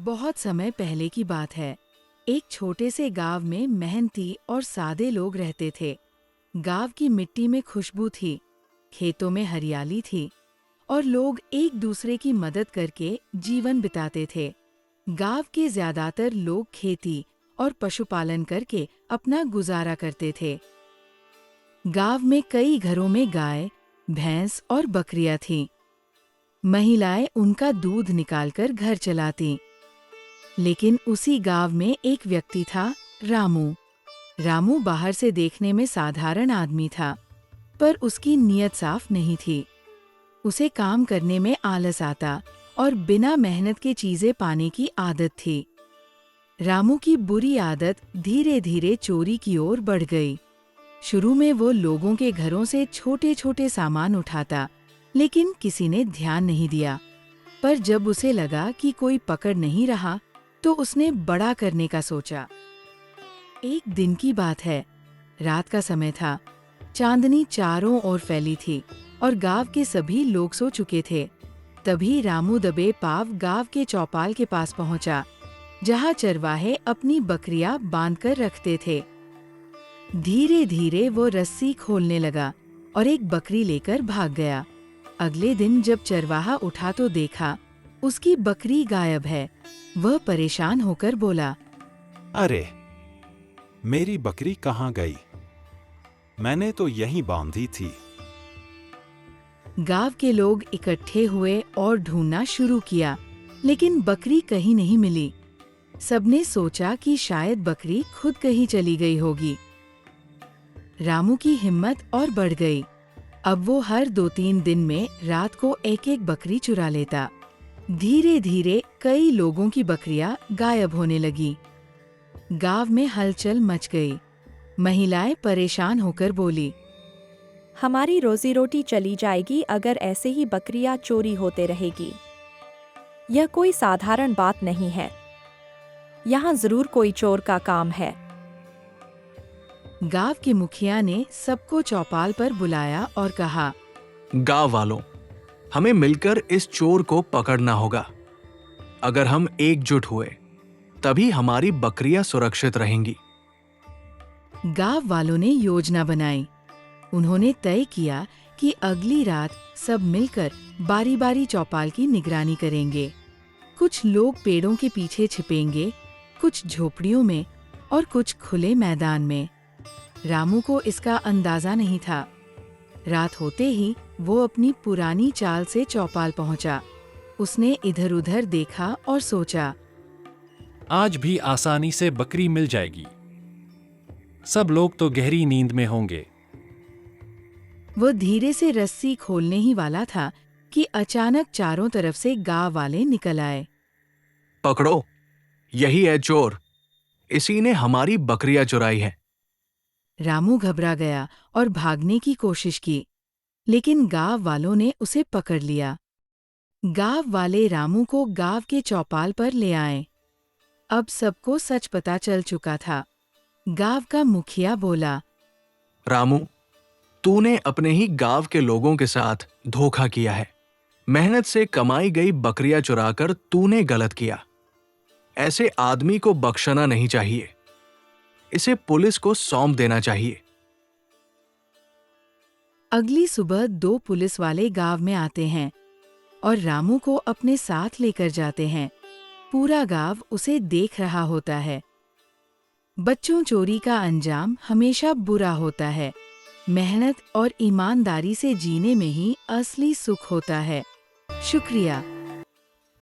बहुत समय पहले की बात है। एक छोटे से गांव में मेहनती और सादे लोग रहते थे। गांव की मिट्टी में खुशबू थी, खेतों में हरियाली थी और लोग एक दूसरे की मदद करके जीवन बिताते थे। गांव के ज्यादातर लोग खेती और पशुपालन करके अपना गुजारा करते थे। गांव में कई घरों में गाय, भैंस और बकरियां थीं। महिलाएं उनका दूध निकालकर घर चलातीं। लेकिन उसी गांव में एक व्यक्ति था, रामू। रामू बाहर से देखने में साधारण आदमी था, पर उसकी नीयत साफ नहीं थी। उसे काम करने में आलस आता और बिना मेहनत के चीजें पाने की आदत थी। रामू की बुरी आदत धीरे धीरे चोरी की ओर बढ़ गई। शुरू में वो लोगों के घरों से छोटे छोटे सामान उठाता, लेकिन किसी ने ध्यान नहीं दिया। पर जब उसे लगा कि कोई पकड़ नहीं रहा, तो उसने बड़ा करने का सोचा। एक दिन की बात है, रात का समय था। चांदनी चारों ओर फैली थी और गांव के सभी लोग सो चुके थे। तभी रामू दबे पाव गांव के चौपाल के पास पहुंचा, जहां चरवाहे अपनी बकरियां बांधकर रखते थे। धीरे धीरे वो रस्सी खोलने लगा और एक बकरी लेकर भाग गया। अगले दिन जब चरवाहा उठा तो देखा उसकी बकरी गायब है। वह परेशान होकर बोला, अरे, मेरी बकरी कहाँ गई? मैंने तो यहीं बांधी थी। गांव के लोग इकट्ठे हुए और ढूंढना शुरू किया, लेकिन बकरी कहीं नहीं मिली। सबने सोचा कि शायद बकरी खुद कहीं चली गई होगी। रामू की हिम्मत और बढ़ गई। अब वो हर 2-3 दिन में रात को एक एक बकरी चुरा लेता। धीरे धीरे कई लोगों की बकरियां गायब होने लगी। गांव में हलचल मच गई। महिलाएं परेशान होकर बोली, हमारी रोजी रोटी चली जाएगी अगर ऐसे ही बकरियां चोरी होते रहेगी। यह कोई साधारण बात नहीं है। यहाँ जरूर कोई चोर का काम है। गांव के मुखिया ने सबको चौपाल पर बुलाया और कहा, गांव वालों, हमें मिलकर इस चोर को पकड़ना होगा। अगर हम एकजुट हुए तभी हमारी बकरियां सुरक्षित रहेंगी। गांव वालों ने योजना बनाई। उन्होंने तय किया कि अगली रात सब मिलकर बारी बारी चौपाल की निगरानी करेंगे। कुछ लोग पेड़ों के पीछे छिपेंगे, कुछ झोपड़ियों में और कुछ खुले मैदान में। रामू को इसका अंदाजा नहीं था। रात होते ही वो अपनी पुरानी चाल से चौपाल पहुंचा। उसने इधर-उधर देखा और सोचा, आज भी आसानी से बकरी मिल जाएगी। सब लोग तो गहरी नींद में होंगे। वो धीरे से रस्सी खोलने ही वाला था कि अचानक चारों तरफ से गांव वाले निकल आए। पकड़ो, यही है चोर। इसी ने हमारी बकरियां चुराई है। रामू घबरा गया और भागने की कोशिश की, लेकिन गांव वालों ने उसे पकड़ लिया। गांव वाले रामू को गांव के चौपाल पर ले आए। अब सबको सच पता चल चुका था। गांव का मुखिया बोला, रामू, तूने अपने ही गांव के लोगों के साथ धोखा किया है। मेहनत से कमाई गई बकरियां चुराकर तूने गलत किया। ऐसे आदमी को बख्शना नहीं चाहिए। इसे पुलिस को सौंप देना चाहिए। अगली सुबह 2 पुलिस वाले गांव में आते हैं और रामू को अपने साथ लेकर जाते हैं। पूरा गांव उसे देख रहा होता है। बच्चों, चोरी का अंजाम हमेशा बुरा होता है। मेहनत और ईमानदारी से जीने में ही असली सुख होता है। शुक्रिया।